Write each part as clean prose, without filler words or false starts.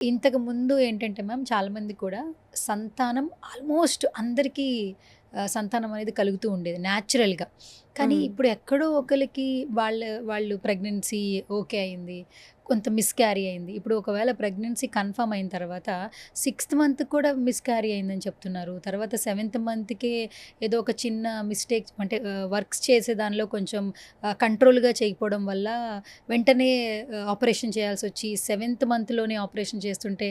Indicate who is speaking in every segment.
Speaker 1: ఇంతకు ముందు ఏంటంటే మ్యామ్ చాలామంది కూడా సంతానం ఆల్మోస్ట్ అందరికీ సంతానం అనేది కలుగుతూ ఉండేది న్యాచురల్‌గా. కానీ
Speaker 2: హ్మ్.
Speaker 1: ఇప్పుడు ఎక్కడో ఒకళ్ళకి వాళ్ళు ప్రెగ్నెన్సీ ఓకే అయింది. కొంత మిస్‌క్యారీ అయింది. ఇప్పుడు ఒకవేళ ప్రెగ్నెన్సీ కన్ఫర్మ్ అయిన తర్వాత సిక్స్త్ మంత్‌కి కూడా మిస్‌క్యారీ అయిందని చెప్తున్నారు. తర్వాత సెవెంత్ మంత్‌కే ఏదో ఒక చిన్న మిస్టేక్ అంటే వర్క్స్ చేసే దానిలో కొంచెం కంట్రోల్‌గా చేయకపోవడం వల్ల వెంటనే ఆపరేషన్ చేయాల్సొచ్చి సెవెంత్ మంత్‌లోనే ఆపరేషన్ చేస్తుంటే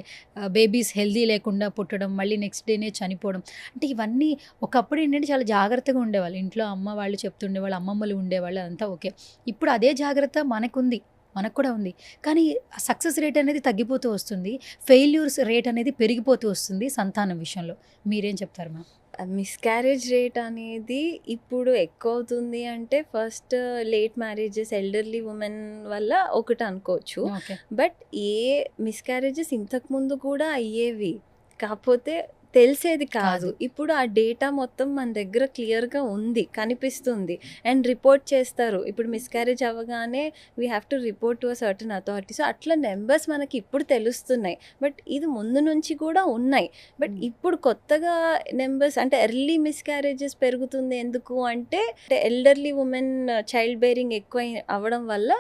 Speaker 1: బేబీస్ హెల్తీ లేకుండా పుట్టడం, మళ్ళీ నెక్స్ట్ డేనే చనిపోవడం. అంటే ఇవన్నీ ఒకప్పుడు ఏంటంటే చాలా జాగ్రత్తగా ఉండేవాళ్ళు. ఇంట్లో అమ్మ వాళ్ళు చెప్తుండేవాళ్ళు, అమ్మమ్మలు ఉండేవాళ్ళు అదంతా ఓకే. ఇప్పుడు అదే జాగ్రత్త మనకుంది. మనకు కూడా ఉంది. కానీ సక్సెస్ రేట్ అనేది తగ్గిపోతూ వస్తుంది. ఫెయిల్యూర్స్ రేట్ అనేది పెరిగిపోతూ వస్తుంది సంతానం విషయంలో. మీరేం చెప్తారు మ్యామ్?
Speaker 2: మిస్‌క్యారేజ్ రేట్ అనేది ఇప్పుడు ఎక్కువవుతుంది అంటే first late marriages, elderly women వల్ల ఒకటి అనుకోవచ్చు.
Speaker 1: ఓకే.
Speaker 2: బట్ మిస్‌క్యారేజెస్ ఇంతకుముందు కూడా అయ్యేవి. కాకపోతే తెలిసేది కాదు.
Speaker 1: కాదు.
Speaker 2: ఇప్పుడు ఆ డేటా మొత్తం మన దగ్గర క్లియర్‌గా ఉంది. కనిపిస్తుంది. అండ్ రిపోర్ట్ చేస్తారు. ఇప్పుడు మిస్‌క్యారేజ్ అవ్వగానే we have to report to a certain authority. So, అట్లా నంబర్స్ మనకి ఇప్పుడు తెలుస్తున్నాయి. బట్ ఇది ముందు నుంచి కూడా ఉన్నాయి. బట్
Speaker 1: హ్మ్.
Speaker 2: ఇప్పుడు కొత్తగా నంబర్స్ అంటే ఎర్లీ మిస్‌క్యారేజెస్ పెరుగుతుంది ఎందుకు అంటే ఎల్డర్లీ వుమెన్ చైల్డ్ బేరింగ్ ఎక్కువ అవ్వడం వల్ల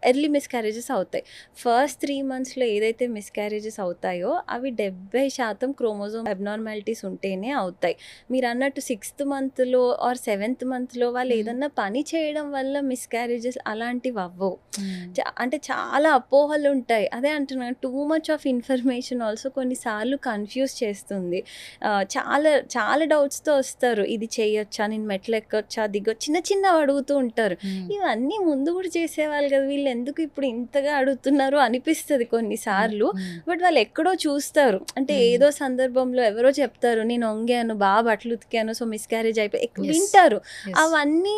Speaker 2: ఎర్లీ మిస్‌క్యారేజెస్ అవుతాయి. ఫస్ట్ 3 మంత్స్‌లో ఏదైతే మిస్‌క్యారేజెస్ అవుతాయో అవి 70% క్రోమోజోమ్ అబ్నార్మాలిటీస్ ఉంటేనే అవుతాయి. మీరన్నట్టు సిక్స్త్ మంత్‌లో ఆర్ సెవెంత్ మంత్‌లో వాళ్ళు
Speaker 1: హ్మ్.
Speaker 2: ఏదన్నా పని చేయడం వల్ల మిస్‌క్యారేజెస్ అలాంటివి అవ్వవు.
Speaker 1: హ్మ్.
Speaker 2: అంటే చాలా అపోహలుంటాయి. అదే అంటున్నాను too much of information also కొన్నిసార్లు కన్‌ఫ్యూజ్ చేస్తుంది. చాలా చాలా డౌట్స్‌తో వస్తారు. ఇది చేయొచ్చా? నేను మెట్లెక్కొచ్చా? చిన్న చిన్నవి అడుగుతూ ఉంటారు.
Speaker 1: హ్మ్.
Speaker 2: ఇవన్నీ ముందు గూడా చేసేవాళ్ళు గదా! వీళ్ళెందుకు ఇప్పుడు ఇంతగా అడుగుతున్నారు అనిపిస్తది
Speaker 1: హ్మ్.
Speaker 2: కొన్నిసార్లు.
Speaker 1: హ్మ్.
Speaker 2: బట్ వాళ్ళెక్కడో చూస్తారు. అంటే
Speaker 1: హ్మ్.
Speaker 2: ఏదో సందర్భంలో ఎవరో చెప్తారు. నేను ఒంగాను, బట్టలు ఉతికాను. So, miscarriage
Speaker 1: yes.
Speaker 2: వింటారు.
Speaker 1: యెస్.
Speaker 2: అవన్నీ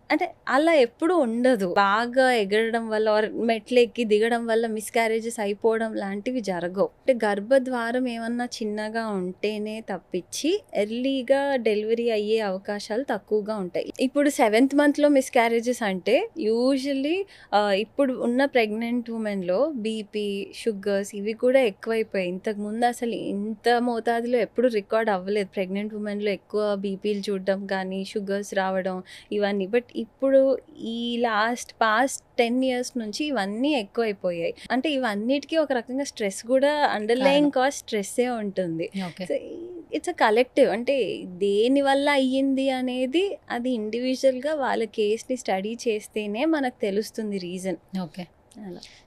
Speaker 2: అంటే అలా ఎప్పుడూ ఉండదు. బాగా ఎగరడం వల్ల ఆర్ మెట్లెక్కి దిగడం వల్ల మిస్‌క్యారేజెస్ అయిపోవడం లాంటివి జరగవు. అంటే గర్భద్వారం ఏమన్నా చిన్నగా ఉంటేనే తప్పించి ఎర్లీగా డెలివరీ అయ్యే అవకాశాలు తక్కువగా ఉంటాయి. ఇప్పుడు సెవెంత్ మంత్‌లో మిస్‌క్యారేజెస్ అంటే యూజువల్లీ ఇప్పుడు ఉన్న ప్రెగ్నెంట్ వుమెన్‌లో బీపీ, షుగర్స్ ఇవి కూడా ఎక్కువైపోయాయి. ఇంతకుముందు అసలు ఇంత మోతాదులో ఎప్పుడు రికార్డ్ అవ్వలేదు. ప్రెగ్నెంట్ వుమెన్‌లో ఎక్కువ బీపీలు చూడడం కానీ, షుగర్స్ రావడం ఇవన్నీ. బట్ ఇప్పుడు ఈ పాస్ట్ 10 ఇయర్స్ నుంచి ఇవన్నీ ఎక్కువైపోయాయి. అంటే ఇవన్నిటికి ఒక రకంగా స్ట్రెస్ గూడా
Speaker 1: కారణం.
Speaker 2: అండర్‌లయింగ్ కాజ్ స్ట్రెస్సే ఉంటుంది.
Speaker 1: Okay.
Speaker 2: So, it's a collective. అంటే దేనివల్ల అయ్యింది అనేది అది ఇండివిడ్యువల్‌గా వాళ్ళ కేస్‌ని స్టడీ చేస్తేనే మనకు తెలుస్తుంది రీజన్.
Speaker 1: ఓకే.
Speaker 2: అలా.